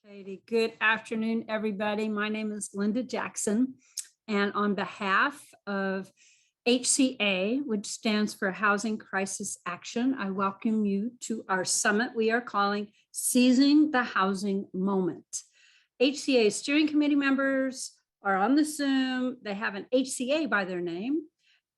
Katie. Good afternoon, everybody. My name is Linda Jackson, and on behalf of HCA, which stands for Housing Crisis Action, I welcome you to our summit we are calling Seizing the Housing Moment. HCA steering committee members are on the Zoom. They have an HCA by their name.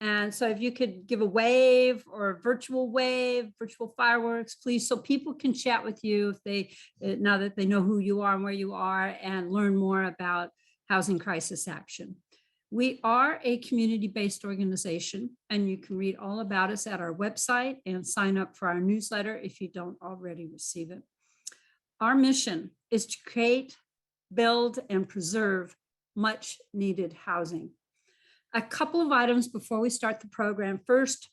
And so if you could give a wave or a virtual wave, virtual fireworks, please, so people can chat with you if they, now that they know who you are and where you are, and learn more about Housing Crisis Action. We are a community-based organization, and you can read all about us at our website and sign up for our newsletter if you don't already receive it. Our mission is to create, build, and preserve much needed housing. A couple of items before we start the program. First,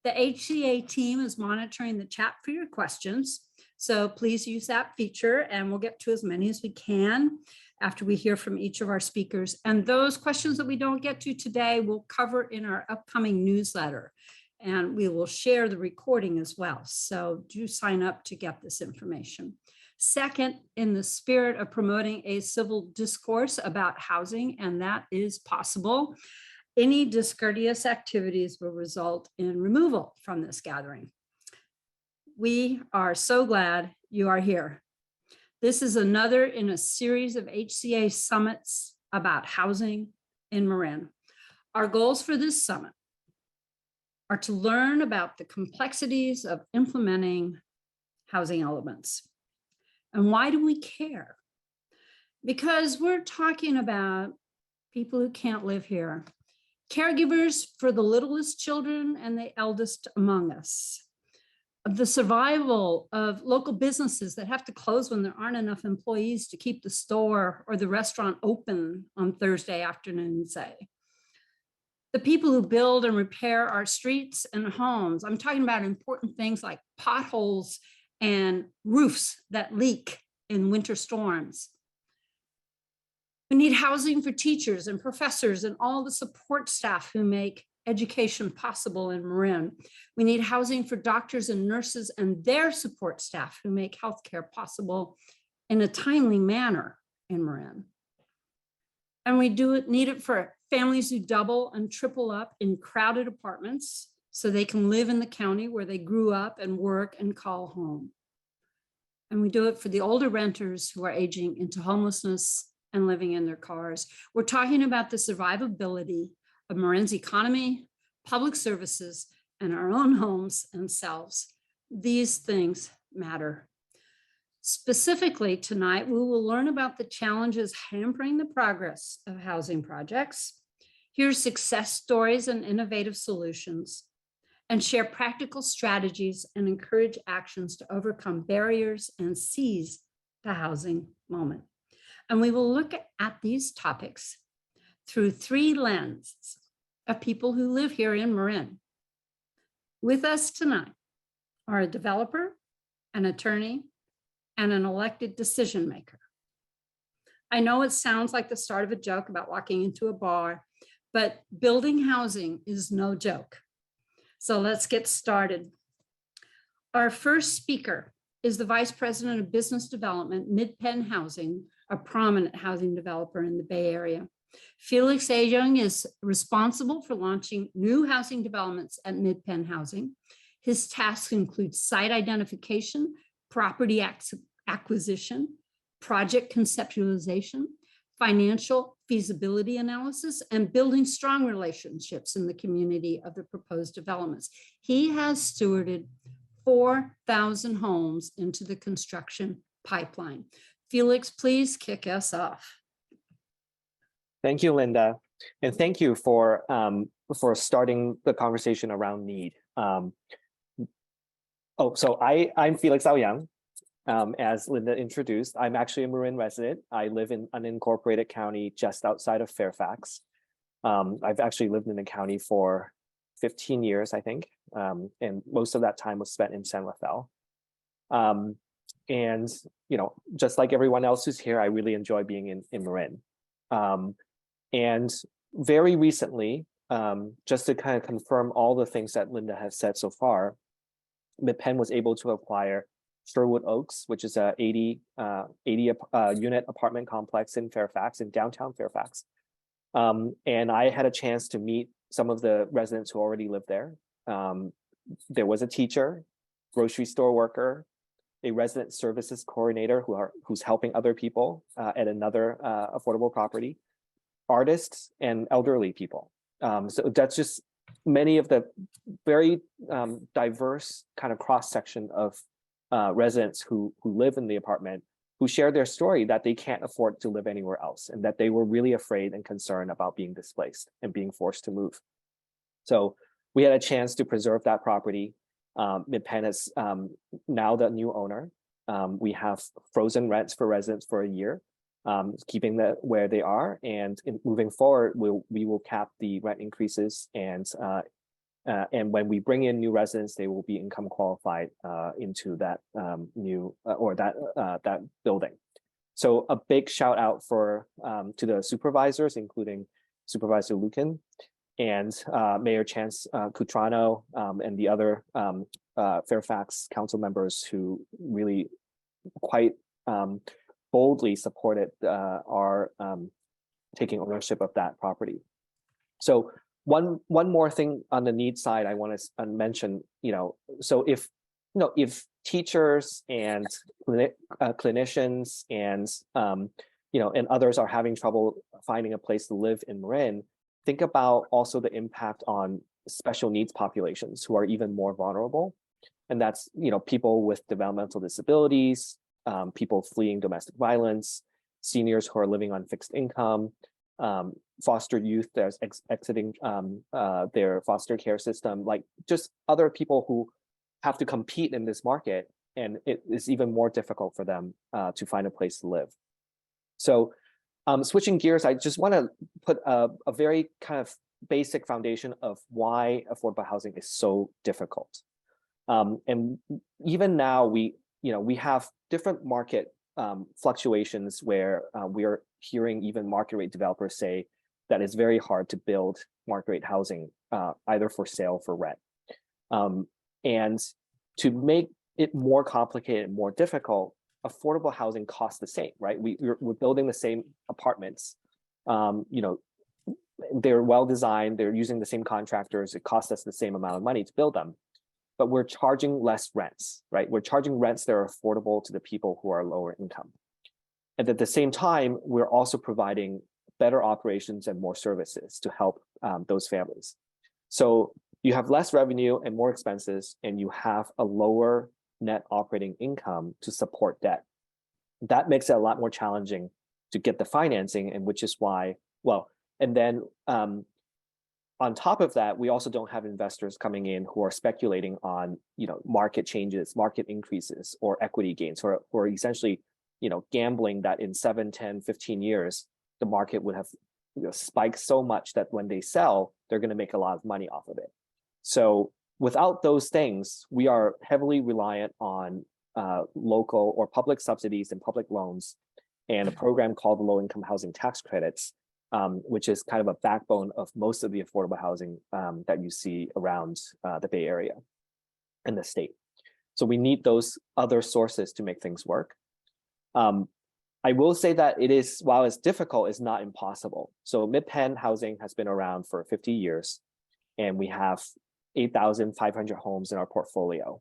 the HCA team is monitoring the chat for your questions. So please use that feature, and we'll get to as many as we can after we hear from each of our speakers. And those questions that we don't get to today, we'll cover in our upcoming newsletter. And we will share the recording as well. So do sign up to get this information. Second, in the spirit of promoting a civil discourse about housing, and that is possible, any discourteous activities will result in removal from this gathering. We are so glad you are here. This is another in a series of HCA summits about housing in Marin. Our goals for this summit are to learn about the complexities of implementing housing elements. And why do we care? Because we're talking about people who can't live here, caregivers for the littlest children and the eldest among us, the survival of local businesses that have to close when there aren't enough employees to keep the store or the restaurant open on Thursday afternoon, say. The people who build and repair our streets and homes. I'm talking about important things like potholes and roofs that leak in winter storms. We need housing for teachers and professors and all the support staff who make education possible in Marin. We need housing for doctors and nurses and their support staff who make healthcare possible in a timely manner in Marin. And we need it for families who double and triple up in crowded apartments so they can live in the county where they grew up and work and call home. And we do it for the older renters who are aging into homelessness and living in their cars. We're talking about the survivability of Marin's economy, public services, and our own homes and selves. These things matter. Specifically tonight, we will learn about the challenges hampering the progress of housing projects, hear success stories and innovative solutions, and share practical strategies and encourage actions to overcome barriers and seize the housing moment. And we will look at these topics through three lenses of people who live here in Marin. With us tonight are a developer, an attorney, and an elected decision maker. I know it sounds like the start of a joke about walking into a bar, but building housing is no joke. So let's get started. Our first speaker is the Vice President of Business Development, MidPen Housing, a prominent housing developer in the Bay Area. Felix AuYeung is responsible for launching new housing developments at MidPen Housing. His tasks include site identification, property acquisition, project conceptualization, financial feasibility analysis, and building strong relationships in the community of the proposed developments. He has stewarded 4,000 homes into the construction pipeline. Felix, please kick us off. Thank you, Linda. And thank you for starting the conversation around need. So I'm Felix AuYeung. As Linda introduced, I'm actually a Marin resident. I live in unincorporated county just outside of Fairfax. I've actually lived in the county for 15 years, I think. And most of that time was spent in San Rafael. And, you know, just like everyone else who's here, I really enjoy being in Marin. And very recently, just to kind of confirm all the things that Linda has said so far, MidPen was able to acquire Sherwood Oaks, which is a 80 unit apartment complex in Fairfax, in downtown Fairfax. And I had a chance to meet some of the residents who already live there. There was a teacher, grocery store worker, a resident services coordinator who's helping other people at another affordable property, artists, and elderly people. So that's just many of the very diverse kind of cross section of residents who live in the apartment, who share their story that they can't afford to live anywhere else, and that they were really afraid and concerned about being displaced and being forced to move. So we had a chance to preserve that property. MidPen is now the new owner. We have frozen rents for residents for a year, keeping that where they are. And moving forward, we will cap the rent increases, and when we bring in new residents, they will be income qualified into that that building. So a big shout out to the supervisors, including Supervisor Lucan and Mayor Chance Cutrano, and the other Fairfax council members who really quite boldly supported our taking ownership of that property. So one more thing on the need side I want to mention, so if teachers and clinicians and and others are having trouble finding a place to live in Marin, think about also the impact on special needs populations who are even more vulnerable. And that's, people with developmental disabilities, people fleeing domestic violence, seniors who are living on fixed income, foster youth that's exiting their foster care system, like just other people who have to compete in this market, and it is even more difficult for them to find a place to live. So switching gears, I just want to put a very kind of basic foundation of why affordable housing is so difficult. And even now, we have different market fluctuations where we are hearing even market rate developers say that it's very hard to build market rate housing, either for sale or for rent. And to make it more complicated and more difficult, affordable housing costs the same, right? We're building the same apartments. They're well designed, they're using the same contractors, it costs us the same amount of money to build them, but we're charging less rents, right? We're charging rents that are affordable to the people who are lower income. And at the same time, we're also providing better operations and more services to help those families. So you have less revenue and more expenses, and you have a lower net operating income to support debt. That makes it a lot more challenging to get the financing, and which is why, and then on top of that, we also don't have investors coming in who are speculating on, market changes, market increases, or equity gains, or essentially, gambling that in 7, 10, 15 years, the market would have spiked so much that when they sell, they're going to make a lot of money off of it. So without those things, we are heavily reliant on local or public subsidies and public loans, and a program called the low-income housing tax credits, which is kind of a backbone of most of the affordable housing that you see around the Bay Area and the state. So we need those other sources to make things work. I will say that while it's difficult, it's not impossible. So MidPen housing has been around for 50 years, and we have 8,500 homes in our portfolio,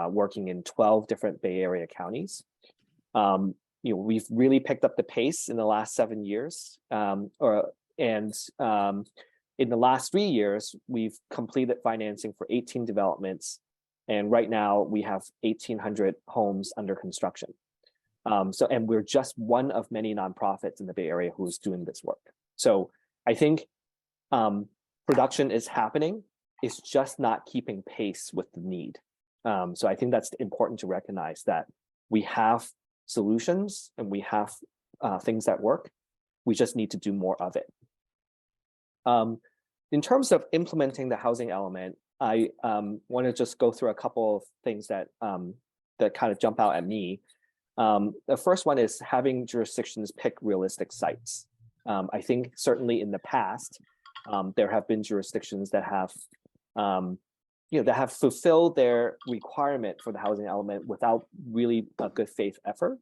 working in 12 different Bay Area counties. We've really picked up the pace in the last 7 years, in the last 3 years, we've completed financing for 18 developments, and right now we have 1,800 homes under construction. And we're just one of many nonprofits in the Bay Area who's doing this work. So I think production is happening. It's just not keeping pace with the need. So I think that's important to recognize that we have solutions and we have things that work. We just need to do more of it. In terms of implementing the housing element, I want to just go through a couple of things that kind of jump out at me. The first one is having jurisdictions pick realistic sites. I think certainly in the past, there have been jurisdictions that have that have fulfilled their requirement for the housing element without really a good faith effort,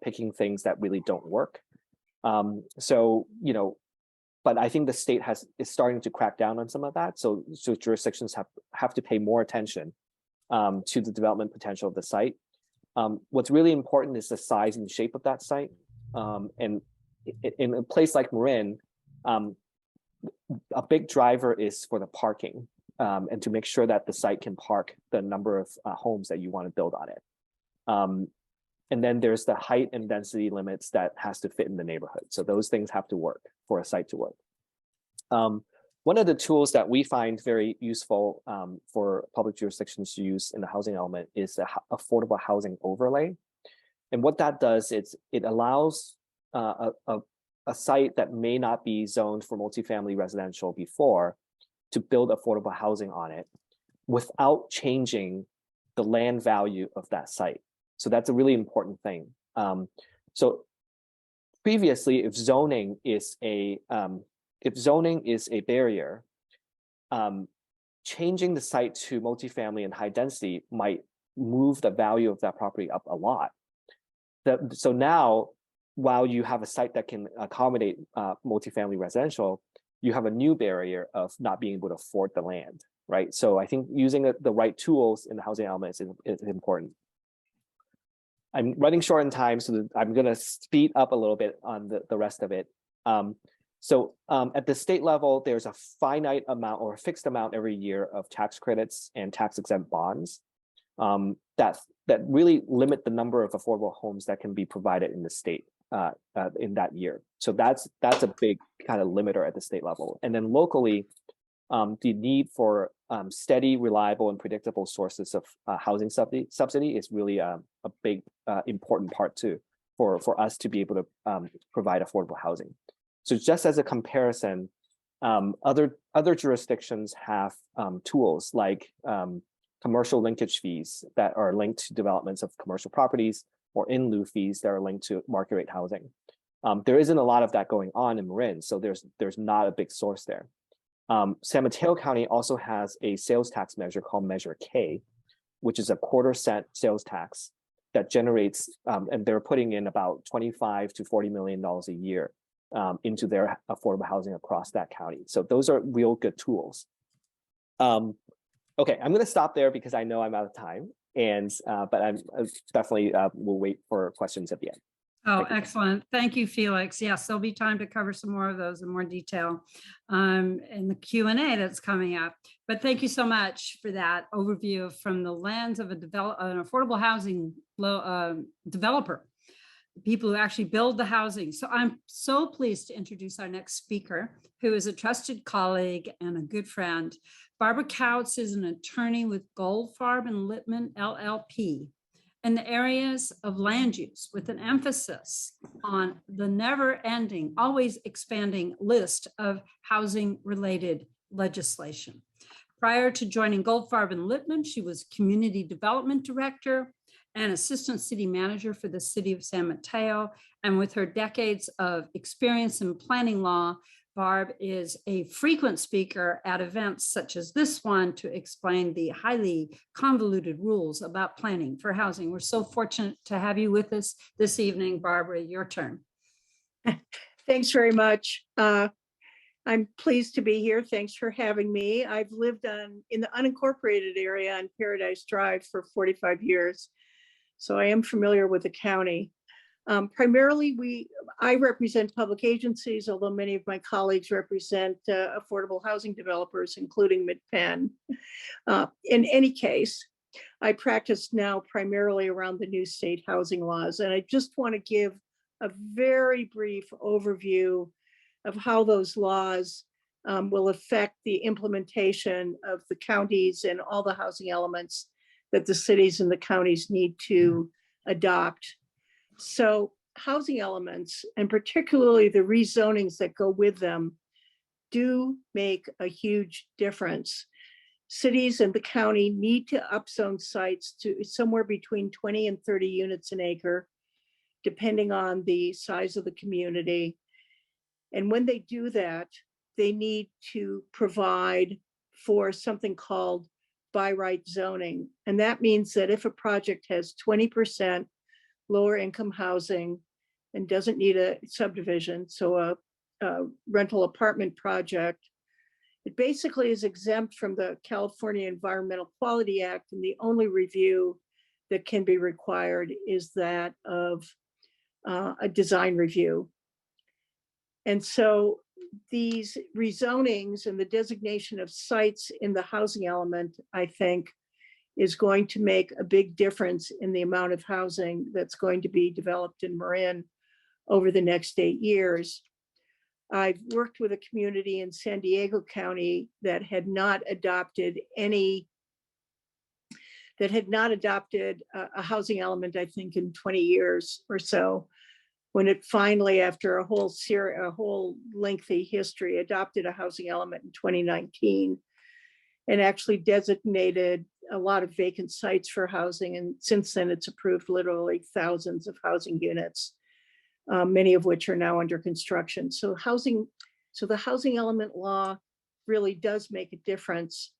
picking things that really don't work. So, but I think the state is starting to crack down on some of that. So jurisdictions have to pay more attention to the development potential of the site. What's really important is the size and shape of that site. And in a place like Marin, a big driver is for the parking, and to make sure that the site can park the number of homes that you want to build on it. And then there's the height and density limits that has to fit in the neighborhood. So those things have to work for a site to work. One of the tools that we find very useful for public jurisdictions to use in the housing element is the affordable housing overlay. And what that does is it allows a site that may not be zoned for multifamily residential before to build affordable housing on it without changing the land value of that site. So that's a really important thing. So previously, if zoning is a barrier, changing the site to multifamily and high density might move the value of that property up a lot. So now, while you have a site that can accommodate multifamily residential, you have a new barrier of not being able to afford the land, right? So I think using the right tools in the housing element is important. I'm running short on time, so I'm going to speed up a little bit on the rest of it. So at the state level, there's a finite amount or a fixed amount every year of tax credits and tax exempt bonds that really limit the number of affordable homes that can be provided in the state in that year. So that's a big kind of limiter at the state level. And then locally, the need for steady, reliable, and predictable sources of housing subsidy is really a big important part too for us to be able to provide affordable housing. So just as a comparison, other jurisdictions have tools like commercial linkage fees that are linked to developments of commercial properties, or in lieu fees that are linked to market rate housing. There isn't a lot of that going on in Marin, so there's not a big source there. San Mateo County also has a sales tax measure called Measure K, which is a quarter-cent sales tax that generates, and they're putting in about $25 to $40 million a year into their affordable housing across that county. So those are real good tools. Okay, I'm going to stop there because I know I'm out of time, and but I'm definitely will wait for questions at the end. Oh, excellent. Thank you, Felix. Yes, there'll be time to cover some more of those in more detail in the Q&A that's coming up. But thank you so much for that overview from the lens of an affordable housing developer, people who actually build the housing. So I'm so pleased to introduce our next speaker, who is a trusted colleague and a good friend. Barbara Kautz is an attorney with Goldfarb and Lipman, LLP, in the areas of land use, with an emphasis on the never-ending, always expanding list of housing-related legislation. Prior to joining Goldfarb and Lipman, she was Community Development Director and Assistant City Manager for the City of San Mateo. And with her decades of experience in planning law, Barb is a frequent speaker at events such as this one to explain the highly convoluted rules about planning for housing. We're so fortunate to have you with us this evening. Barbara, your turn. Thanks very much. I'm pleased to be here. Thanks for having me. I've lived in the unincorporated area on Paradise Drive for 45 years, so I am familiar with the county. Primarily, I represent public agencies, although many of my colleagues represent affordable housing developers, including MidPen. In any case, I practice now primarily around the new state housing laws, and I just want to give a very brief overview of how those laws will affect the implementation of the counties and all the housing elements that the cities and the counties need to adopt. So housing elements, and particularly the rezonings that go with them, do make a huge difference. Cities and the county need to upzone sites to somewhere between 20 and 30 units an acre, depending on the size of the community. And when they do that, they need to provide for something called by right zoning. And that means that if a project has 20% lower income housing and doesn't need a subdivision, so a rental apartment project, it basically is exempt from the California Environmental Quality Act, and the only review that can be required is that of a design review. And so these rezonings and the designation of sites in the housing element, I think, is going to make a big difference in the amount of housing that's going to be developed in Marin over the next 8 years. I've worked with a community in San Diego County that had not adopted a housing element, I think, in 20 years or so, when it finally, after a whole lengthy history, adopted a housing element in 2019 and actually designated a lot of vacant sites for housing. And since then, it's approved literally thousands of housing units, many of which are now under construction. So the housing element law really does make a difference.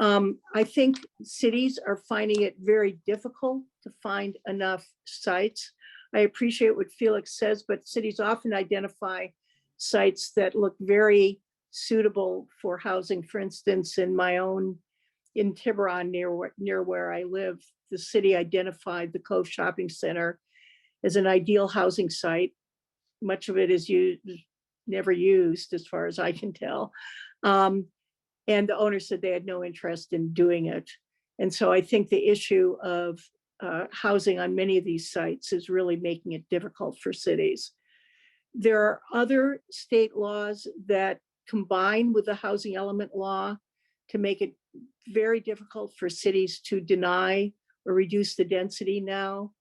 I think cities are finding it very difficult to find enough sites. I appreciate what Felix says, but cities often identify sites that look very suitable for housing. For instance, in Tiburon, near where I live, the city identified the Cove Shopping Center as an ideal housing site. Much of it is never used, as far as I can tell. And the owner said they had no interest in doing it. And so I think the issue of housing on many of these sites is really making it difficult for cities. There are other state laws that combine with the housing element law to make it very difficult for cities to deny or reduce the density now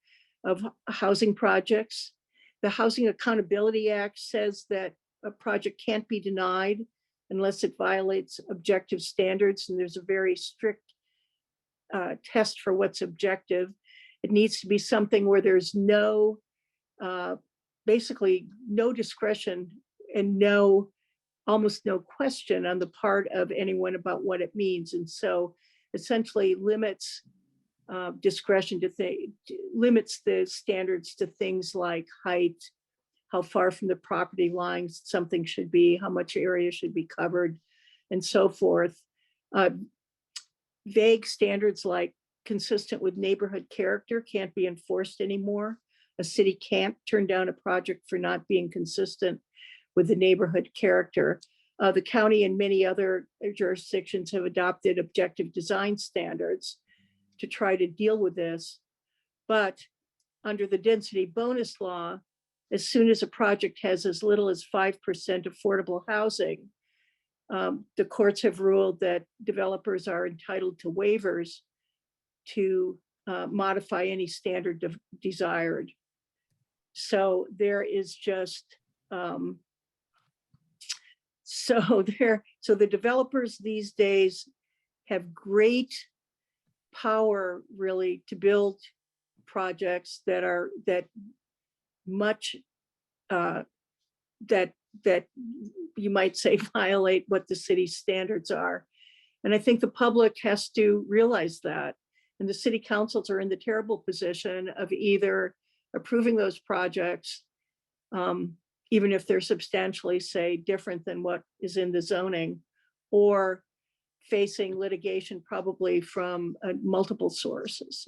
of housing projects. The Housing Accountability Act says that a project can't be denied unless it violates objective standards, and there's a very strict test for what's objective. It needs to be something where there's basically no discretion and almost no question on the part of anyone about what it means. And so essentially limits discretion limits the standards to things like height, how far from the property lines something should be, how much area should be covered, and so forth. Vague standards like consistent with neighborhood character can't be enforced anymore. A city can't turn down a project for not being consistent with the neighborhood character. The county and many other jurisdictions have adopted objective design standards to try to deal with this. But under the density bonus law, as soon as a project has as little as 5% affordable housing, the courts have ruled that developers are entitled to waivers to modify any standard desired. So there is just, so the developers these days have great power really to build projects that you might say violate what the city's standards are. And I think the public has to realize that. And the city councils are in the terrible position of either approving those projects, even if they're substantially, say, different than what is in the zoning, or facing litigation probably from multiple sources.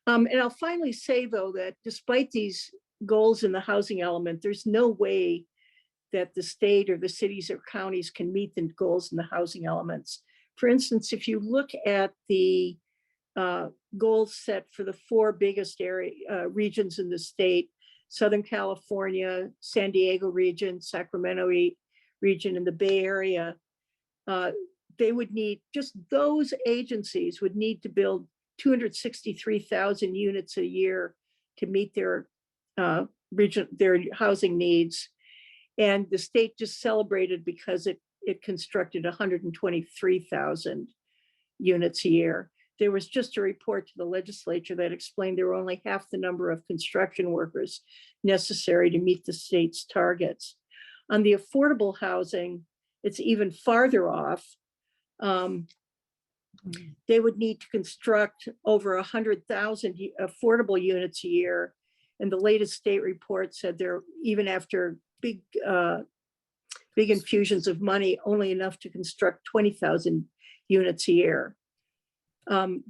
And I'll finally say, though, that despite these goals in the housing element, there's no way that the state or the cities or counties can meet the goals in the housing elements. For instance, if you look at the goals set for the 4 biggest regions in the state, Southern California, San Diego region, Sacramento region, and the Bay Area, they would need, just those agencies would need to build 263,000 units a year to meet their housing needs. And the state just celebrated because it constructed 123,000 units a year. There was just a report to the legislature that explained there were only half the number of construction workers necessary to meet the state's targets. On the affordable housing, it's even farther off. they would need to construct over 100,000 affordable units a year. And the latest state report said they're, even after big infusions of money, only enough to construct 20,000 units a year.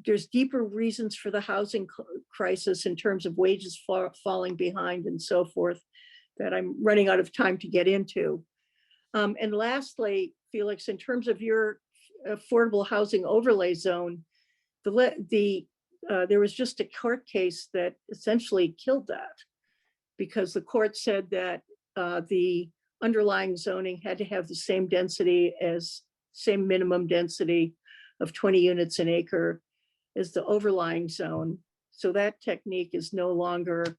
There's deeper reasons for the housing crisis in terms of wages falling behind and so forth that I'm running out of time to get into. And lastly, Felix, in terms of your affordable housing overlay zone, there was just a court case that essentially killed that, because the court said that the underlying zoning had to have the same minimum density of 20 units an acre as the overlying zone. So that technique is no longer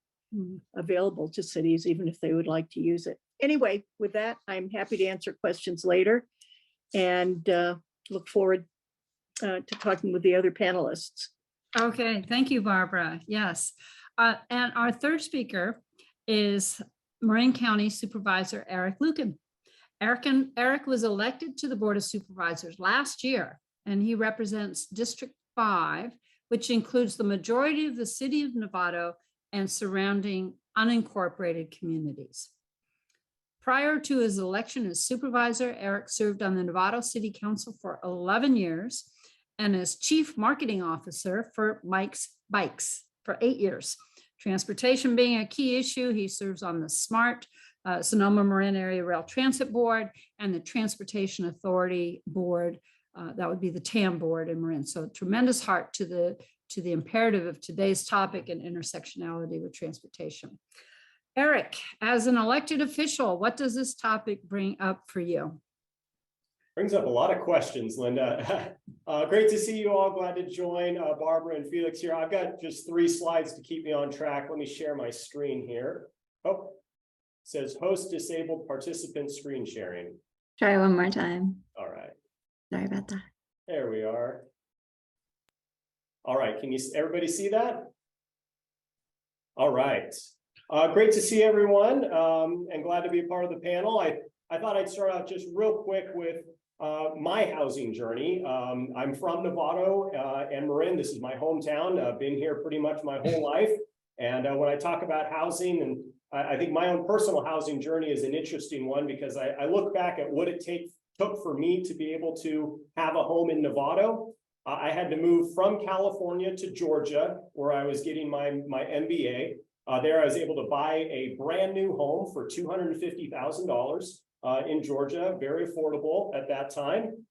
available to cities, even if they would like to use it. Anyway, with that, I'm happy to answer questions later and look forward to talking with the other panelists. Okay, thank you, Barbara. Yes. And our third speaker is Marin County Supervisor Eric Lucan. Eric was elected to the Board of Supervisors last year, and he represents District 5, which includes the majority of the city of Novato and surrounding unincorporated communities. Prior to his election as supervisor, Eric served on the Novato City Council for 11 years and as Chief Marketing Officer for Mike's Bikes for 8 years. Transportation being a key issue, he serves on the SMART, Sonoma Marin Area Rail Transit Board, and the Transportation Authority Board. That would be the TAM board in Marin. So tremendous heart to the imperative of today's topic and intersectionality with transportation. Eric, as an elected official, what does this topic bring up for you? Brings up a lot of questions, Linda. Great to see you all. Glad to join Barbara and Felix here. I've got just 3 slides to keep me on track. Let me share my screen here. Oh, it says host disabled participant screen sharing. Try one more time. All right. Sorry about that. There we are. All right. Can everybody see that? All right. Great to see everyone and glad to be a part of the panel. I thought I'd start out just real quick with my housing journey. I'm from Novato and Marin. This is my hometown. I've been here pretty much my whole life. And when I talk about housing, and I think my own personal housing journey is an interesting one, because I look back at what it took for me to be able to have a home in Novato. I had to move from California to Georgia, where I was getting my MBA. There I was able to buy a brand new home for $250,000 in Georgia, very affordable at that time.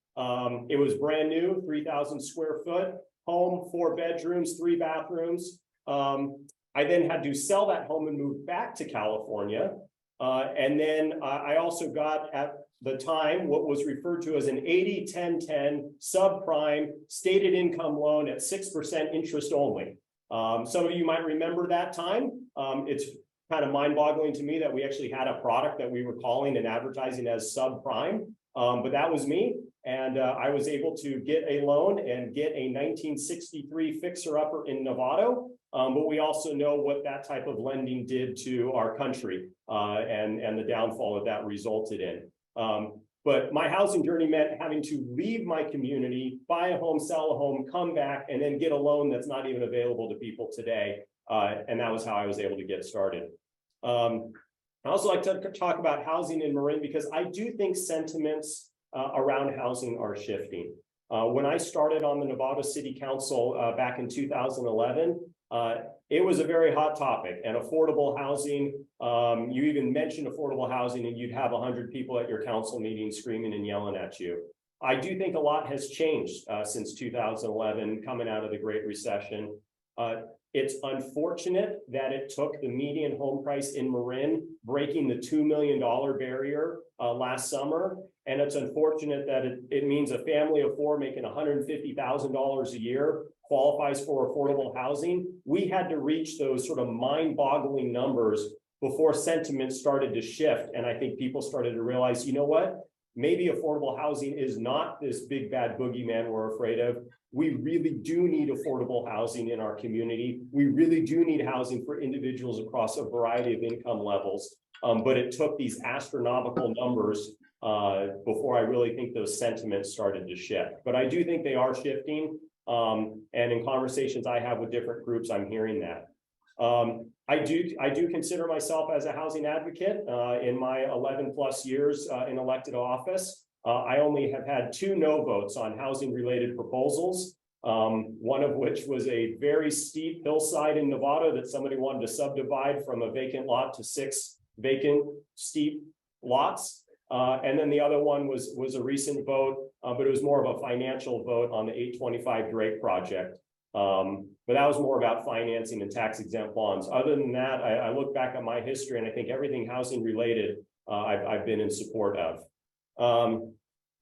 It was brand new, 3,000 square foot home, 4 bedrooms, 3 bathrooms. I then had to sell that home and move back to California. And then I also got at the time what was referred to as an 80-10-10 subprime stated income loan at 6% interest only. Some of you might remember that time. It's kind of mind-boggling to me that we actually had a product that we were calling and advertising as subprime, but that was me. And I was able to get a loan and get a 1963 fixer-upper in Novato. But we also know what that type of lending did to our country and the downfall that resulted in. But my housing journey meant having to leave my community, buy a home, sell a home, come back, and then get a loan that's not even available to people today. And that was how I was able to get started. I also like to talk about housing in Marin, because I do think sentiments around housing are shifting. When I started on the Novato City Council back in 2011, it was a very hot topic, and affordable housing. You even mentioned affordable housing and you'd have 100 people at your council meeting screaming and yelling at you. I do think a lot has changed since 2011, coming out of the Great Recession. It's unfortunate that it took the median home price in Marin breaking the $2 million barrier last summer. And it's unfortunate that it means a family of 4 making $150,000 a year qualifies for affordable housing. We had to reach those sort of mind-boggling numbers before sentiment started to shift. And I think people started to realize, you know what? Maybe affordable housing is not this big bad boogeyman we're afraid of. We really do need affordable housing in our community. We really do need housing for individuals across a variety of income levels. But it took these astronomical numbers before I really think those sentiments started to shift. But I do think they are shifting. And in conversations I have with different groups, I'm hearing that. I do consider myself as a housing advocate. In my 11 plus years in elected office, I only have had 2 no votes on housing related proposals. One of which was a very steep hillside in Nevada that somebody wanted to subdivide from a vacant lot to 6 vacant steep lots. And then the other one was a recent vote, but it was more of a financial vote on the 825 Drake project. But that was more about financing and tax exempt bonds. Other than that, I look back at my history and I think everything housing related, I've been in support of.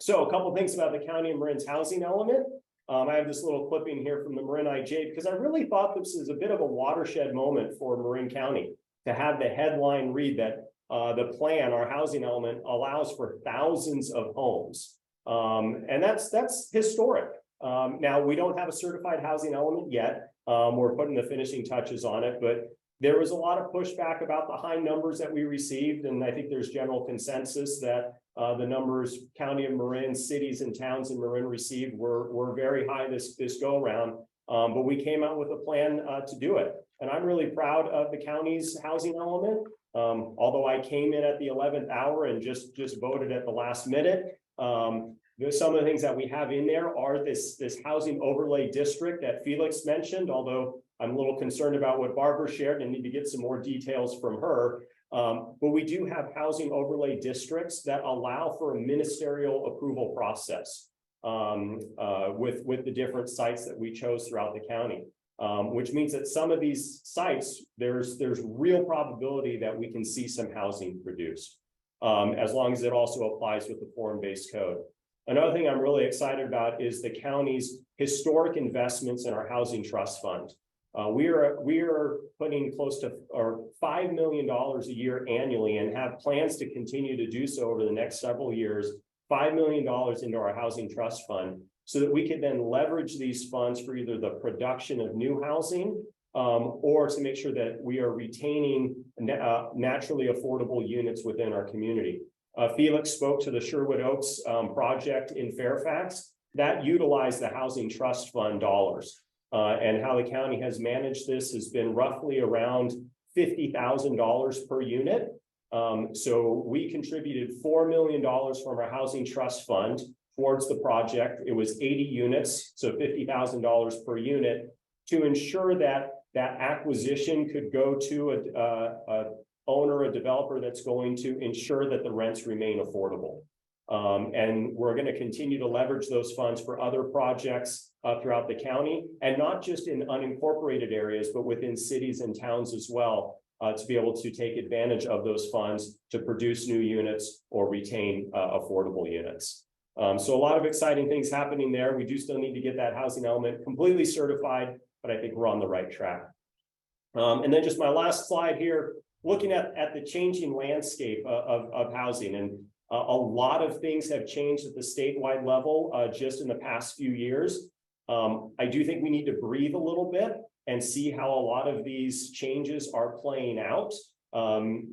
So a couple of things about the county of Marin's housing element. I have this little clipping here from the Marin IJ because I really thought this is a bit of a watershed moment for Marin County to have the headline read that the plan, our housing element, allows for thousands of homes. And that's historic. Now, we don't have a certified housing element yet. We're putting the finishing touches on it, but there was a lot of pushback about the high numbers that we received. And I think there's general consensus that the numbers County of Marin, cities and towns in Marin received were very high this go around. But we came out with a plan to do it. And I'm really proud of the county's housing element. Although I came in at the 11th hour and just voted at the last minute. Some of the things that we have in there are this housing overlay district that Felix mentioned, although I'm a little concerned about what Barbara shared and need to get some more details from her. But we do have housing overlay districts that allow for a ministerial approval process with the different sites that we chose throughout the county, which means that some of these sites, there's real probability that we can see some housing produced, as long as it also applies with the form-based code. Another thing I'm really excited about is the county's historic investments in our housing trust fund. We are putting close to $5 million a year annually and have plans to continue to do so over the next several years, $5 million into our housing trust fund, so that we can then leverage these funds for either the production of new housing or to make sure that we are retaining naturally affordable units within our community. Felix spoke to the Sherwood Oaks project in Fairfax that utilized the housing trust fund dollars. And how the county has managed this has been roughly around $50,000 per unit. So we contributed $4 million from our housing trust fund towards the project. It was 80 units, so $50,000 per unit, to ensure that that acquisition could go to a owner, a developer that's going to ensure that the rents remain affordable. And we're going to continue to leverage those funds for other projects throughout the county, and not just in unincorporated areas, but within cities and towns as well, to be able to take advantage of those funds to produce new units or retain affordable units. So a lot of exciting things happening there. We do still need to get that housing element completely certified, but I think we're on the right track. And then just my last slide here, looking at the changing landscape of housing, and a lot of things have changed at the statewide level just in the past few years. I do think we need to breathe a little bit and see how a lot of these changes are playing out,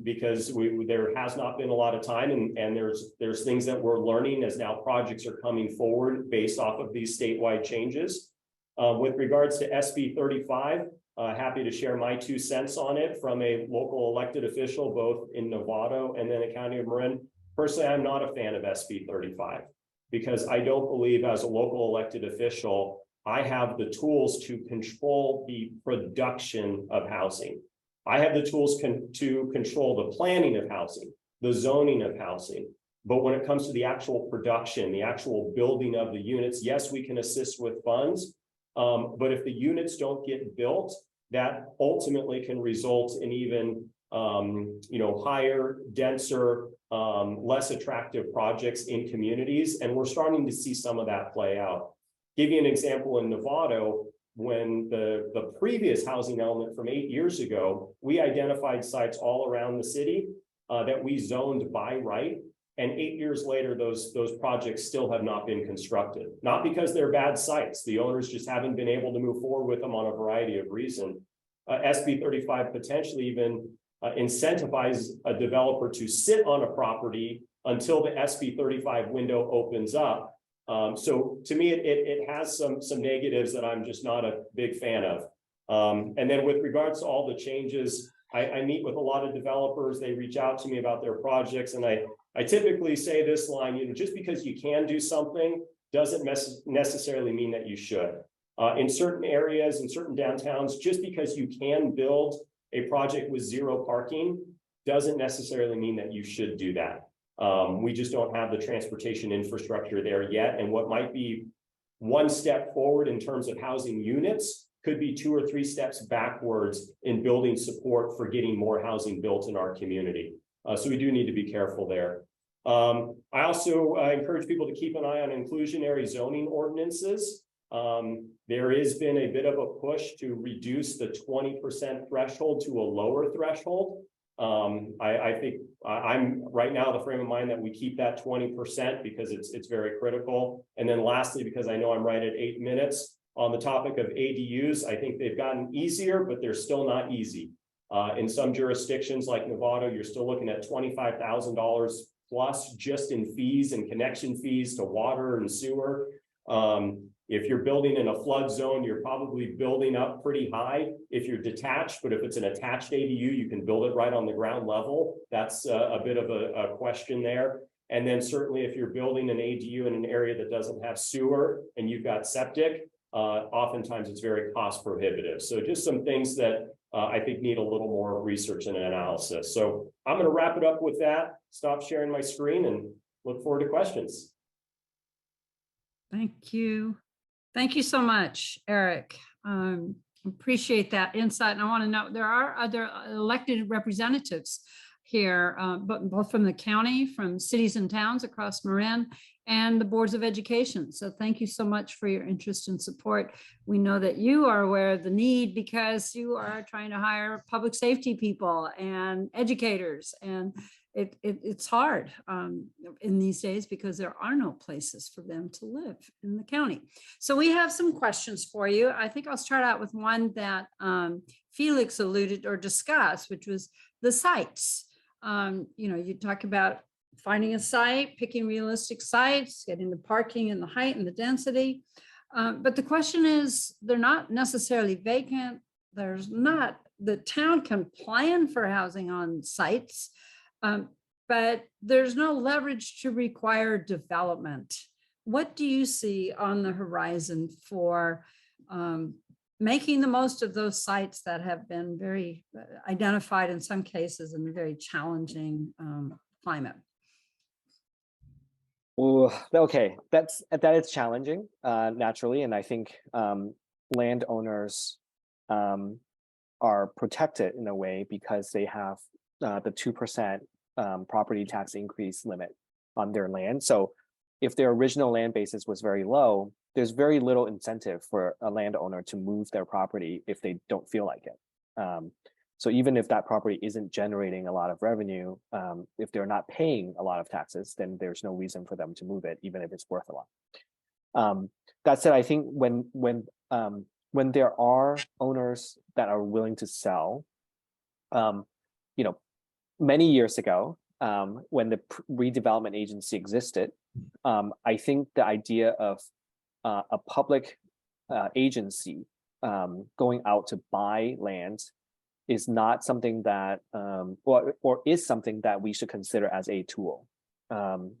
because there has not been a lot of time, and there's things that we're learning as now projects are coming forward based off of these statewide changes. With regards to SB 35, happy to share my 2 cents on it from a local elected official, both in Novato and then the County of Marin. Personally, I'm not a fan of SB 35 because I don't believe as a local elected official, I have the tools to control the production of housing. I have the tools to control the planning of housing, the zoning of housing. But when it comes to the actual production, the actual building of the units, yes, we can assist with funds. But if the units don't get built, that ultimately can result in even higher, denser, less attractive projects in communities. And we're starting to see some of that play out. Give you an example in Novato, when the previous housing element from 8 years ago, we identified sites all around the city that we zoned by right. And 8 years later, those projects still have not been constructed. Not because they're bad sites. The owners just haven't been able to move forward with them on a variety of reasons. SB 35 potentially even incentivize a developer to sit on a property until the SB 35 window opens up. So to me, it has some negatives that I'm just not a big fan of. And then with regards to all the changes, I meet with a lot of developers. They reach out to me about their projects, and I typically say this line, you know, just because you can do something doesn't necessarily mean that you should. In certain areas, in certain downtowns, just because you can build a project with zero parking doesn't necessarily mean that you should do that. We just don't have the transportation infrastructure there yet. And what might be one step forward in terms of housing units could be 2 or 3 steps backwards in building support for getting more housing built in our community. So we do need to be careful there. I also encourage people to keep an eye on inclusionary zoning ordinances. There has been a bit of a push to reduce the 20% threshold to a lower threshold. I think I'm right now the frame of mind that we keep that 20% because it's very critical. And then lastly, because I know I'm right at 8 minutes on the topic of ADUs, I think they've gotten easier, but they're still not easy. In some jurisdictions like Nevada, you're still looking at $25,000 plus just in fees and connection fees to water and sewer. If you're building in a flood zone, you're probably building up pretty high if you're detached, but if it's an attached ADU, you can build it right on the ground level. That's a bit of a question there. And then certainly if you're building an ADU in an area that doesn't have sewer and you've got septic, oftentimes it's very cost prohibitive. So just some things that I think need a little more research and analysis. So I'm going to wrap it up with that, stop sharing my screen, and look forward to questions. Thank you. Thank you so much, Eric. Appreciate that insight. And I want to know, there are other elected representatives here, but both from the county, from cities and towns across Marin, and the boards of education. So thank you so much for your interest and support. We know that you are aware of the need because you are trying to hire public safety people and educators, and it's hard in these days because there are no places for them to live in the county. So we have some questions for you. I think I'll start out with one that Felix alluded or discussed, which was the sites. You know, you talk about finding a site, picking realistic sites, getting the parking and the height and the density. But the question is, they're not necessarily vacant. There's not, the town can plan for housing on sites, but there's no leverage to require development. What do you see on the horizon for making the most of those sites that have been very identified in some cases in a very challenging climate? Well, okay, that is challenging, naturally, and I think landowners are protected in a way because they have the 2% property tax increase limit on their land. So if their original land basis was very low, there's very little incentive for a landowner to move their property if they don't feel like it. So even if that property isn't generating a lot of revenue, if they're not paying a lot of taxes, then there's no reason for them to move it, even if it's worth a lot. That said, I think when there are owners that are willing to sell, you know, many years ago, when the redevelopment agency existed, I think the idea of a public agency going out to buy land is not something that, or is something that we should consider as a tool.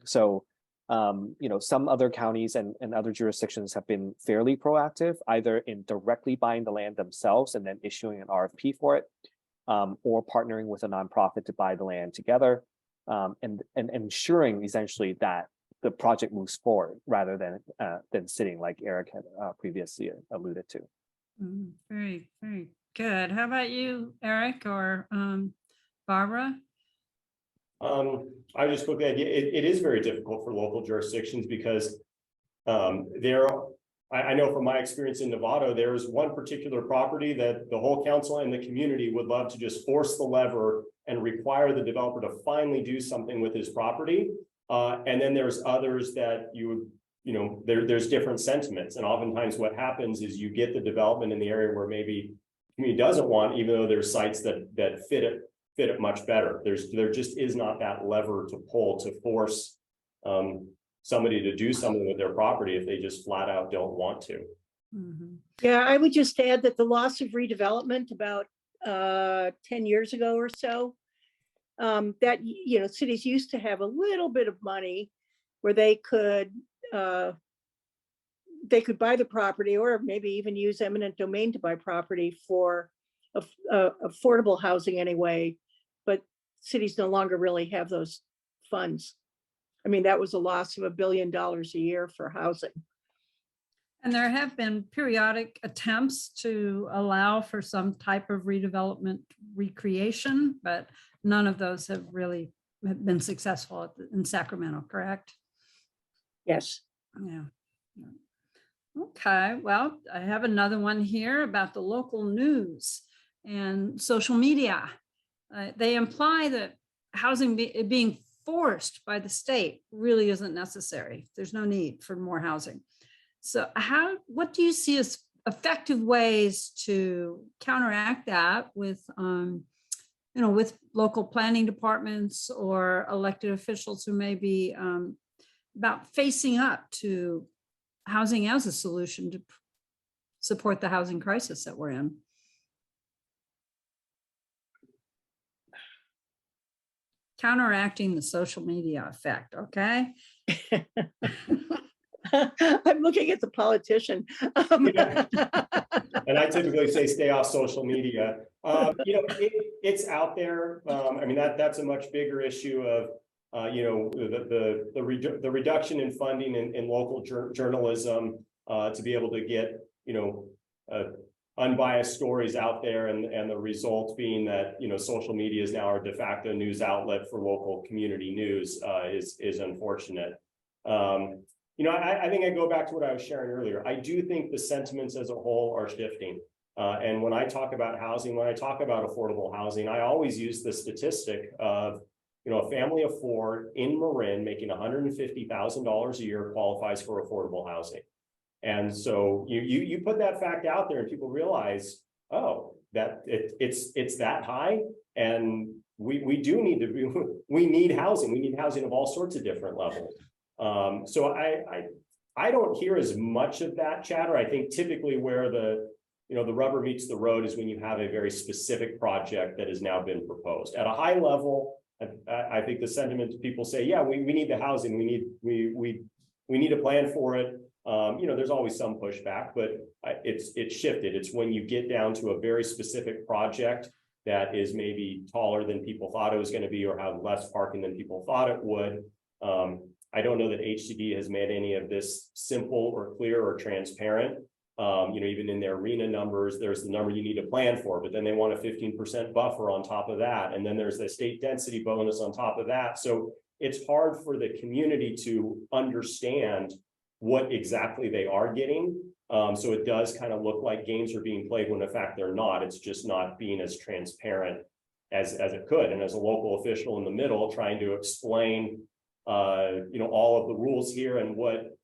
So, you know, some other counties and other jurisdictions have been fairly proactive, either in directly buying the land themselves and then issuing an RFP for it, or partnering with a nonprofit to buy the land together, and ensuring essentially that the project moves forward rather than sitting, like Eric had previously alluded to. Very, very good. How about you, Eric or Barbara? I just quickly, it is very difficult for local jurisdictions because I know from my experience in Nevada, there's one particular property that the whole council and the community would love to just force the lever and require the developer to finally do something with his property. And then there's others that there's different sentiments. And oftentimes what happens is you get the development in the area where maybe the community doesn't want, even though there's sites that fit it fit it much better. There just is not that lever to pull to force somebody to do something with their property if they just flat out don't want to. Mhm. Yeah, I would just add that the loss of redevelopment about 10 years ago or so, that, you know, cities used to have a little bit of money where they could buy the property or maybe even use eminent domain to buy property for affordable housing anyway, but cities no longer really have those funds. I mean, that was a loss of $1 billion a year for housing. And there have been periodic attempts to allow for some type of redevelopment recreation, but none of those have really been successful in Sacramento, correct? Yes. Yeah. Okay, well, I have another one here about the local news and social media. They imply that housing being forced by the state really isn't necessary. There's no need for more housing. So what do you see as effective ways to counteract that with, with local planning departments or elected officials who may be about facing up to housing as a solution to support the housing crisis that we're in? Counteracting the social media effect, okay? I'm looking at the politician. Yeah. And I typically say stay off social media. It's out there. I mean, that's a much bigger issue of, the reduction in funding in local journalism to be able to get, unbiased stories out there, and the result being that, social media is now our de facto news outlet for local community news is unfortunate. I think I go back to what I was sharing earlier. I do think the sentiments as a whole are shifting. And when I talk about housing, when I talk about affordable housing, I always use the statistic of, a family of four in Marin making $150,000 a year qualifies for affordable housing. And so you put that fact out there and people realize, oh, that it's that high. And we do need we need housing. We need housing of all sorts of different levels. So I don't hear as much of that chatter. I think typically where the rubber meets the road is when you have a very specific project that has now been proposed. At a high level, I think the sentiment people say, yeah, we need the housing. We need a plan for it. There's always some pushback, but it's shifted. It's when you get down to a very specific project that is maybe taller than people thought it was going to be or have less parking than people thought it would. I don't know that HCD has made any of this simple or clear or transparent. Even in their arena numbers, there's the number you need to plan for, but then they want a 15% buffer on top of that. And then there's the state density bonus on top of that. So it's hard for the community to understand what exactly they are getting. So it does kind of look like games are being played when in fact they're not. It's just not being as transparent as it could. And as a local official in the middle trying to explain all of the rules here and what,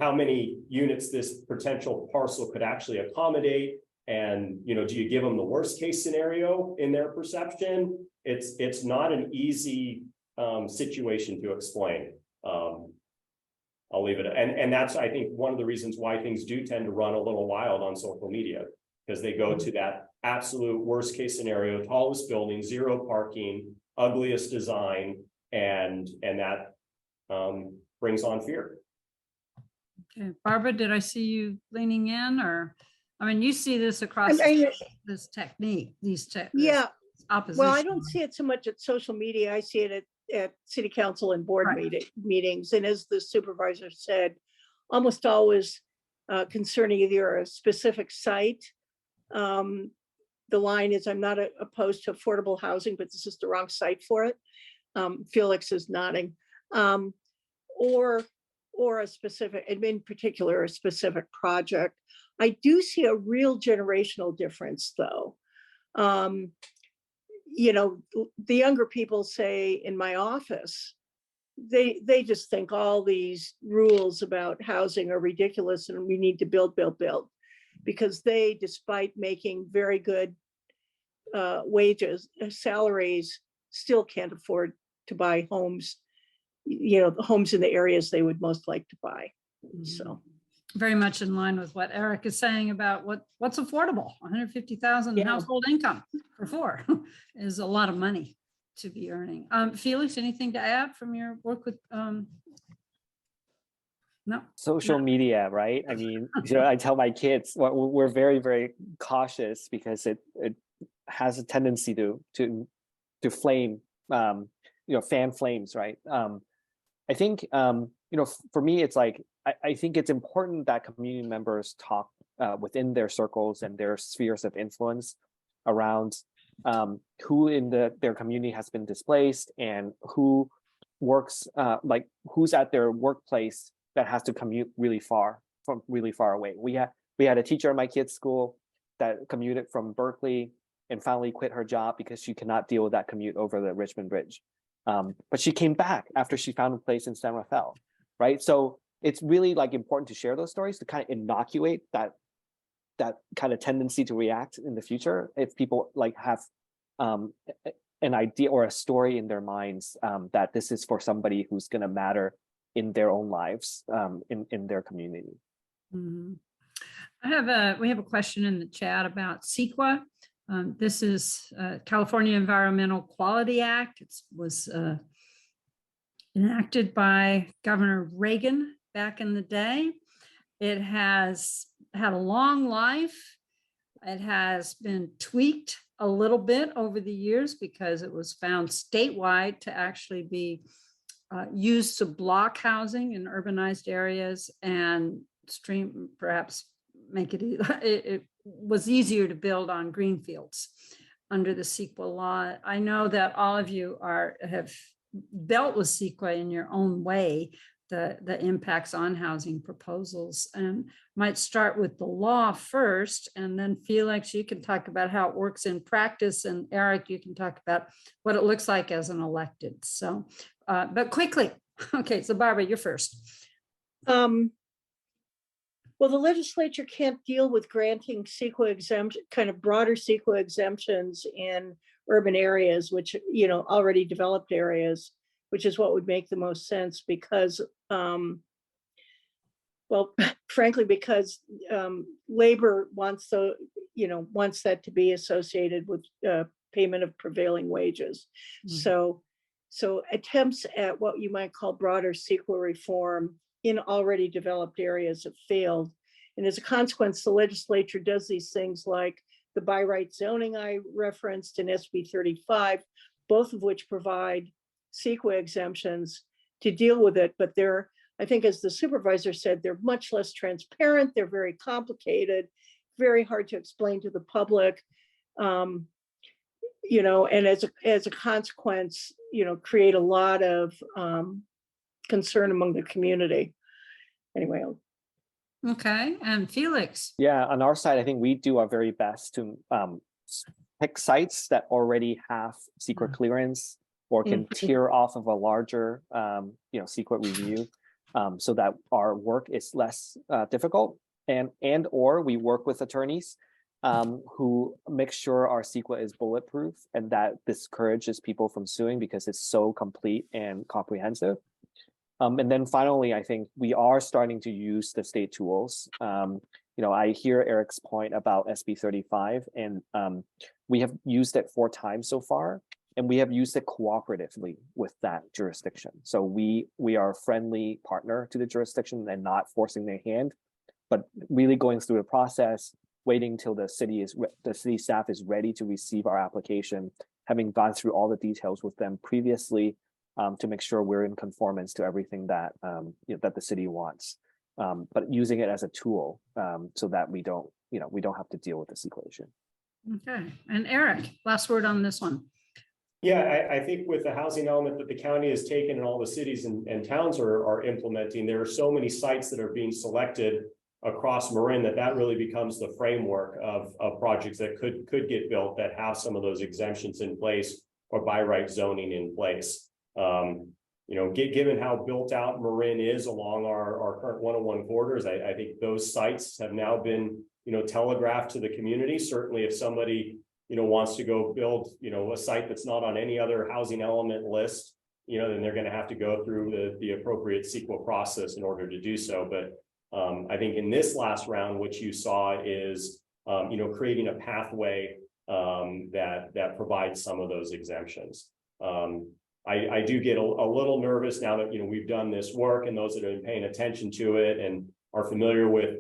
how many units this potential parcel could actually accommodate. And, do you give them the worst case scenario in their perception? It's not an easy situation to explain. I'll leave it. And that's, I think, one of the reasons why things do tend to run a little wild on social media, because they go to that absolute worst case scenario, tallest building, zero parking, ugliest design, and that brings on fear. Okay, Barbara, did I see you leaning in, or, you see this across this technique, Yeah. opposition. Well, I don't see it so much at social media. I see it at city council and board meetings. And as the supervisor said, almost always concerning either a specific site. The line is, I'm not opposed to affordable housing, but this is the wrong site for it. Felix is nodding. Or a specific, in particular, a specific project. I do see a real generational difference though. The younger people say in my office, they just think all these rules about housing are ridiculous and we need to build, because they, despite making very good wages, salaries, still can't afford to buy homes, the homes in the areas they would most like to buy. So very much in line with what Eric is saying about what's affordable. 150,000 Yeah. household income for four is a lot of money to be earning. Felix, anything to add from your work with? No. Social media, right? I mean, I tell my kids, we're very, very cautious because it has a tendency to flame, fan flames, right? I think, for me, it's like, I think it's important that community members talk within their circles and their spheres of influence around who in their community has been displaced and who works, who's at their workplace that has to commute really far away. We had a teacher in my kid's school that commuted from Berkeley and finally quit her job because she cannot deal with that commute over the Richmond Bridge. But she came back after she found a place in San Rafael, right? So it's really important to share those stories to kind of inoculate that kind of tendency to react in the future. If people have an idea or a story in their minds that this is for somebody who's going to matter in their own lives, in their community. Mm-hmm. We have a question in the chat about CEQA. This is California Environmental Quality Act. It was enacted by Governor Reagan back in the day. It has had a long life. It has been tweaked a little bit over the years because it was found statewide to actually be used to block housing in urbanized areas and perhaps make it was easier to build on greenfields under the CEQA law. I know that all of you have dealt with CEQA in your own way, the impacts on housing proposals, and might start with the law first, and then Felix, you can talk about how it works in practice, and Eric, you can talk about what it looks like as an elected. So, but quickly, okay, so Barbara, you're first. Well, the legislature can't deal with granting CEQA exemption, kind of broader CEQA exemptions in urban areas, which, already developed areas, which is what would make the most sense because, frankly, because labor wants that to be associated with payment of prevailing wages. Mm-hmm. So attempts at what you might call broader CEQA reform in already developed areas have failed. And as a consequence, the legislature does these things like the by right zoning I referenced in SB 35, both of which provide CEQA exemptions to deal with it. But they're, I think as the supervisor said, they're much less transparent. They're very complicated, very hard to explain to the public. And as a consequence, create a lot of concern among the community. Anyway. Okay, and Felix. Yeah, on our side, I think we do our very best to pick sites that already have CEQA clearance or can tier off of a larger, CEQA review, so that our work is less difficult, and or we work with attorneys who make sure our CEQA is bulletproof and that discourages people from suing because it's so complete and comprehensive. And then finally, I think we are starting to use the state tools. I hear Eric's point about SB 35, and we have used it 4 times so far, and we have used it cooperatively with that jurisdiction. So we are a friendly partner to the jurisdiction and not forcing their hand, but really going through the process, waiting till the city staff is ready to receive our application, having gone through all the details with them previously, to make sure we're in conformance to everything that that the city wants, but using it as a tool so that we don't have to deal with this equation. Okay, and Eric, last word on this one. Yeah, I think with the housing element that the county has taken and all the cities and towns are implementing, there are so many sites that are being selected across Marin that really becomes the framework of projects that could get built that have some of those exemptions in place or by right zoning in place. Given how built out Marin is along our current 101 corridors, I think those sites have now been, telegraphed to the community. Certainly if somebody, wants to go build, a site that's not on any other housing element list, then they're going to have to go through the appropriate CEQA process in order to do so. But I think in this last round, what you saw is, creating a pathway that provides some of those exemptions. I do get a little nervous now that, we've done this work, and those that have been paying attention to it and are familiar with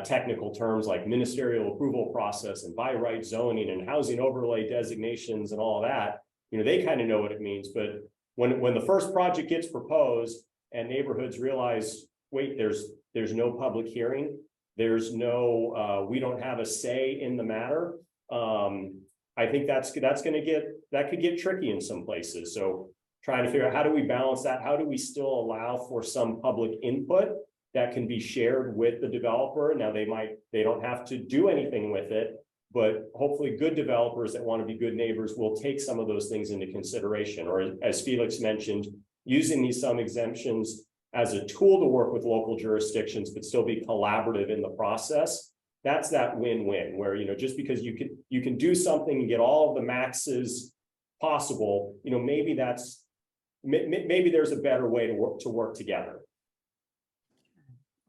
technical terms like ministerial approval process and by right zoning and housing overlay designations and all that, they kind of know what it means. But when the first project gets proposed and neighborhoods realize, wait, there's no public hearing, there's no, we don't have a say in the matter. I think that could get tricky in some places. So trying to figure out, how do we balance that? How do we still allow for some public input that can be shared with the developer? Now they don't have to do anything with it, but hopefully good developers that want to be good neighbors will take some of those things into consideration. Or as Felix mentioned, using some exemptions as a tool to work with local jurisdictions, but still be collaborative in the process. That's that win-win where, just because you can do something and get all of the maxes possible, maybe there's a better way to work together.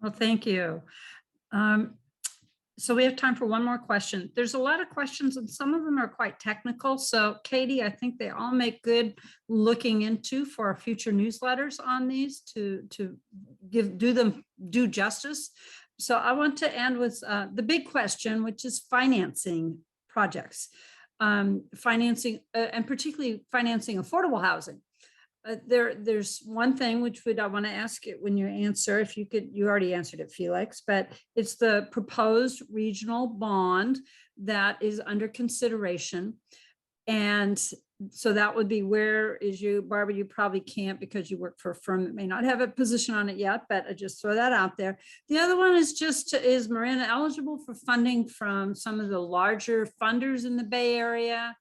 Well, thank you. So we have time for one more question. There's a lot of questions and some of them are quite technical. So Katie, I think they all make good looking into for our future newsletters on these to do justice. So I want to end with the big question, which is financing projects, financing and particularly financing affordable housing. There's one thing which I want to ask it when you answer, if you could, you already answered it, Felix, but it's the proposed regional bond that is under consideration. And so that would be, where is you, Barbara? You probably can't because you work for a firm that may not have a position on it yet, but I just throw that out there. The other one is is Marin eligible for funding from some of the larger funders in the Bay Area?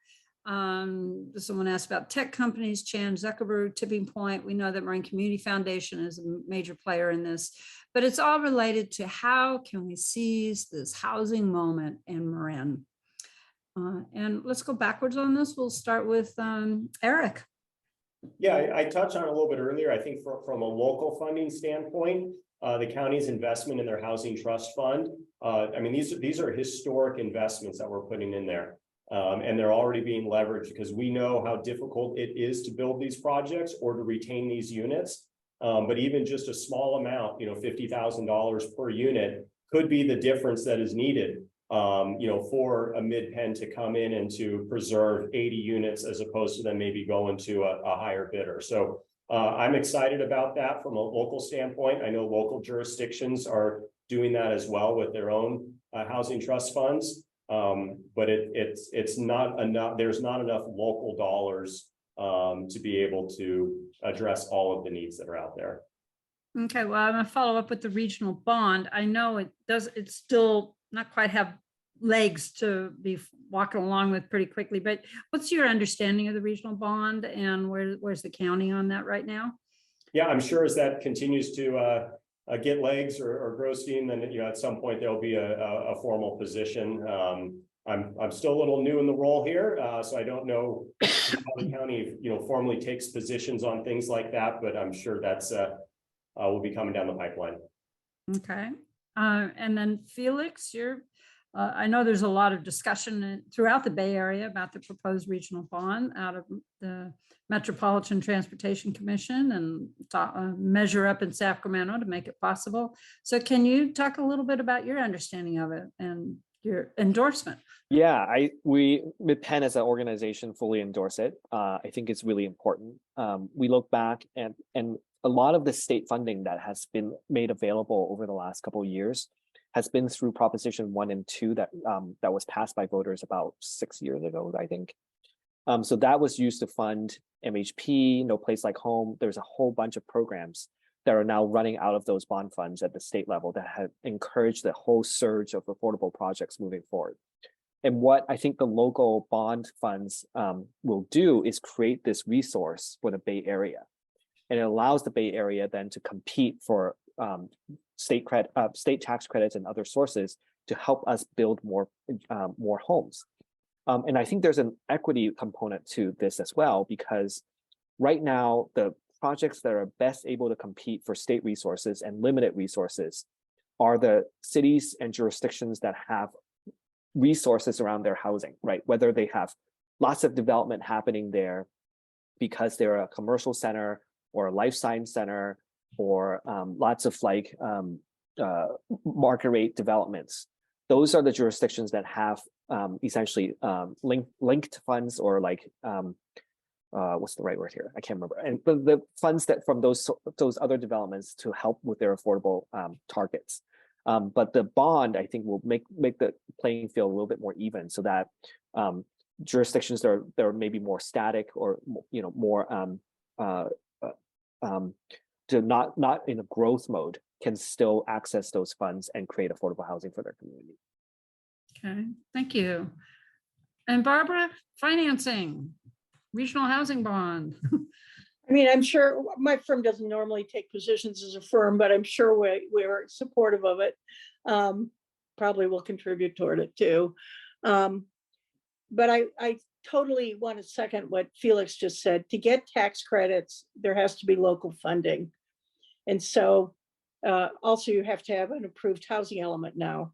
Someone asked about tech companies, Chan Zuckerberg, Tipping Point. We know that Marin Community Foundation is a major player in this, but it's all related to how can we seize this housing moment in Marin. And let's go backwards on this. We'll start with Eric. Yeah, I touched on it a little bit earlier. I think from a local funding standpoint, the county's investment in their housing trust fund, these are historic investments that we're putting in there. And they're already being leveraged because we know how difficult it is to build these projects or to retain these units. But even just a small amount, $50,000 per unit could be the difference that is needed, for a MidPen to come in and to preserve 80 units as opposed to them maybe going to a higher bidder. So I'm excited about that from a local standpoint. I know local jurisdictions are doing that as well with their own housing trust funds. But it's not enough. There's not enough local dollars to be able to address all of the needs that are out there. Okay, well, I'm going to follow up with the regional bond. I know it's still not quite have legs to be walking along with pretty quickly, but what's your understanding of the regional bond and where's the county on that right now? Yeah, I'm sure as that continues to get legs or grow steam, then at some point there'll be a formal position. I'm still a little new in the role here, so I don't know how the county formally takes positions on things like that, but I'm sure that's will be coming down the pipeline. Okay, and then Felix, I know there's a lot of discussion throughout the Bay Area about the proposed regional bond out of the Metropolitan Transportation Commission and measure up in Sacramento to make it possible. So can you talk a little bit about your understanding of it and your endorsement? Yeah, MidPen as an organization fully endorse it. I think it's really important. We look back and a lot of the state funding that has been made available over the last couple of years has been through Proposition 1 and 2 that was passed by voters about 6 years ago, I think. So that was used to fund MHP, No Place Like Home. There's a whole bunch of programs that are now running out of those bond funds at the state level that have encouraged the whole surge of affordable projects moving forward. And what I think the local bond funds will do is create this resource for the Bay Area. And it allows the Bay Area then to compete for state tax credits and other sources to help us build more homes. And I think there's an equity component to this as well, because right now, the projects that are best able to compete for state resources and limited resources are the cities and jurisdictions that have resources around their housing, right? Whether they have lots of development happening there because they're a commercial center or a life science center, or lots of like market rate developments. Those are the jurisdictions that have essentially linked funds, or like what's the right word here? I can't remember. And the funds that from those other developments to help with their affordable targets. But the bond, I think, will make the playing field a little bit more even, so that jurisdictions that are maybe more static, or more to not in a growth mode, can still access those funds and create affordable housing for their community. Okay, thank you. And Barbara, financing, regional housing bond. I mean, I'm sure my firm doesn't normally take positions as a firm, but I'm sure we're supportive of it. Probably will contribute toward it too. But I totally want to second what Felix just said. To get tax credits, there has to be local funding. And so also you have to have an approved housing element now.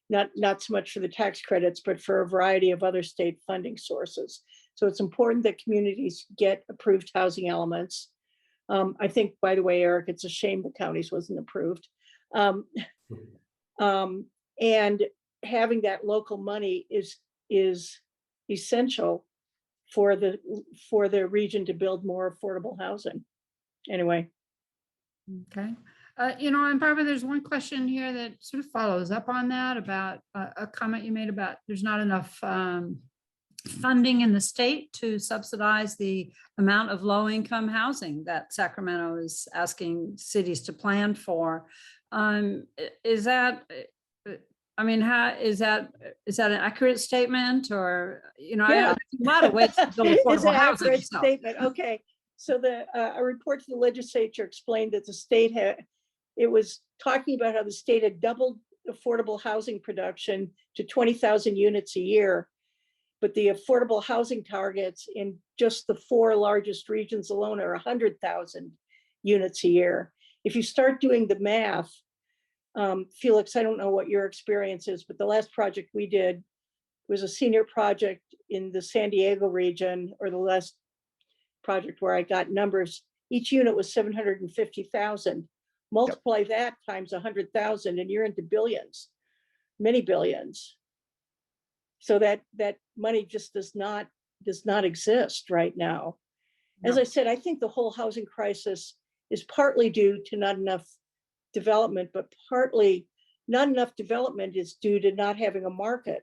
Not so much for the tax credits, but for a variety of other state funding sources. So it's important that communities get approved housing elements. I think, by the way, Eric, it's a shame the counties wasn't approved. And having that local money is essential for the region to build more affordable housing. Anyway. Okay. And Barbara, there's one question here that sort of follows up on that, about a comment you made about there's not enough funding in the state to subsidize the amount of low-income housing that Sacramento is asking cities to plan for. Is that, I mean, how is that an accurate statement, or Yeah. a lot of ways to build affordable It's an housing. accurate So. statement. Okay, so a report to the legislature explained that the state it was talking about how the state had doubled affordable housing production to 20,000 units a year, but the affordable housing targets in just the 4 largest regions alone are 100,000 units a year. If you start doing the math, Felix, I don't know what your experience is, but the last project we did was a senior project in the San Diego region, or the last project where I got numbers. Each unit was 750,000. Multiply that times 100,000 and you're into billions, many billions. So that money just does not exist right now. As I said, I think the whole housing crisis is partly due to not enough development, but partly not enough development is due to not having a market.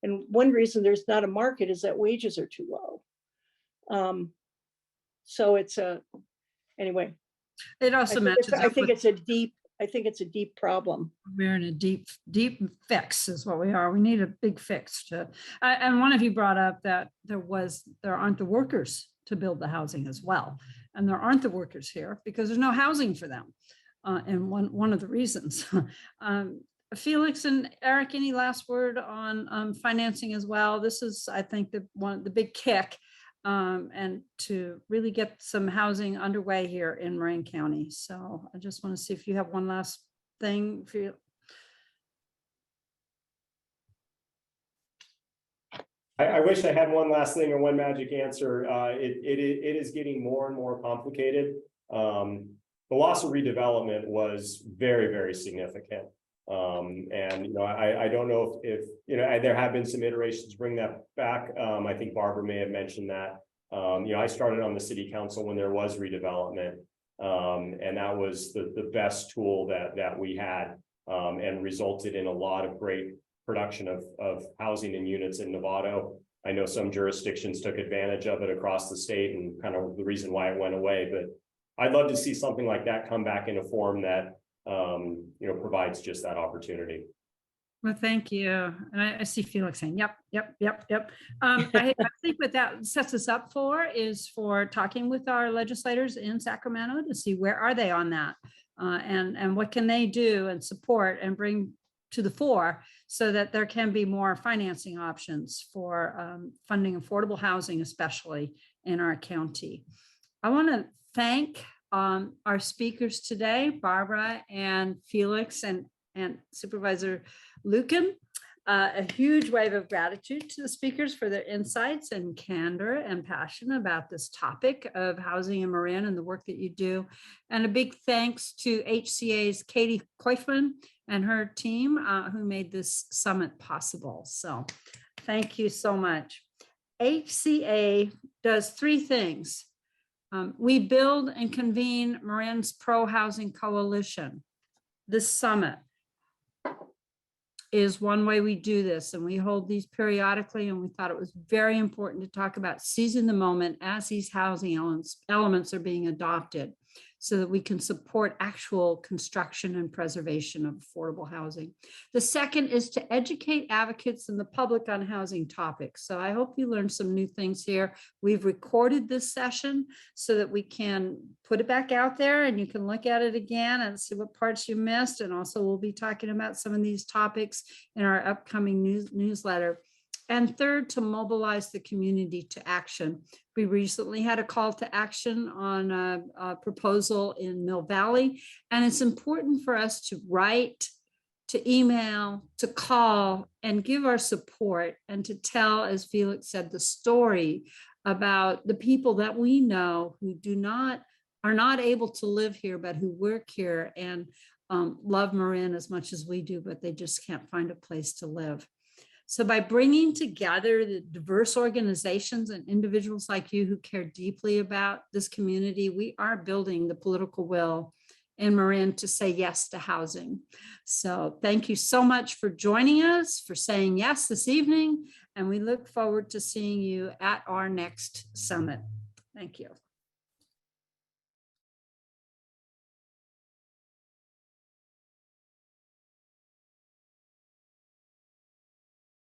And one reason there's not a market is that wages are too low. So it's anyway. It also matches I up think with, it's a deep problem. we're in a deep fix is what we are. We need a big fix and one of you brought up that there aren't the workers to build the housing as well. And there aren't the workers here because there's no housing for them. And one of the reasons. Felix and Eric, any last word on financing as well? This is, I think, the big kick, and to really get some housing underway here in Marin County. So I just want to see if you have one last thing for you. I wish I had one last thing or one magic answer. It is getting more and more complicated. The loss of redevelopment was very, very significant. And I don't know if there have been some iterations to bring that back. I think Barbara may have mentioned that. I started on the city council when there was redevelopment, and that was the best tool that we had, and resulted in a lot of great production of housing and units in Novato. I know some jurisdictions took advantage of it across the state, and kind of the reason why it went away, but I'd love to see something like that come back in a form that provides just that opportunity. Well, thank you. And I see Felix saying, yep. I think what that sets us up for is for talking with our legislators in Sacramento to see where are they on that, and what can they do and support and bring to the fore so that there can be more financing options for funding affordable housing, especially in our county. I want to thank our speakers today, Barbara and Felix and Supervisor Lucan. A huge wave of gratitude to the speakers for their insights and candor and passion about this topic of housing in Marin and the work that you do. And a big thanks to HCA's Katie Koifman and her team who made this summit possible. So thank you so much. HCA does three things. We build and convene Marin's Pro-Housing Coalition. This summit is one way we do this, and we hold these periodically, and we thought it was very important to talk about seizing the moment as these housing elements are being adopted so that we can support actual construction and preservation of affordable housing. The second is to educate advocates and the public on housing topics. So I hope you learned some new things here. We've recorded this session so that we can put it back out there and you can look at it again and see what parts you missed. And also we'll be talking about some of these topics in our upcoming newsletter. And third, to mobilize the community to action. We recently had a call to action on a proposal in Mill Valley, and it's important for us to write, to email, to call, and give our support, and to tell, as Felix said, the story about the people that we know who are not able to live here, but who work here and love Marin as much as we do, but they just can't find a place to live. So by bringing together the diverse organizations and individuals like you who care deeply about this community, we are building the political will in Marin to say yes to housing. So thank you so much for joining us, for saying yes this evening, and we look forward to seeing you at our next summit. Thank you.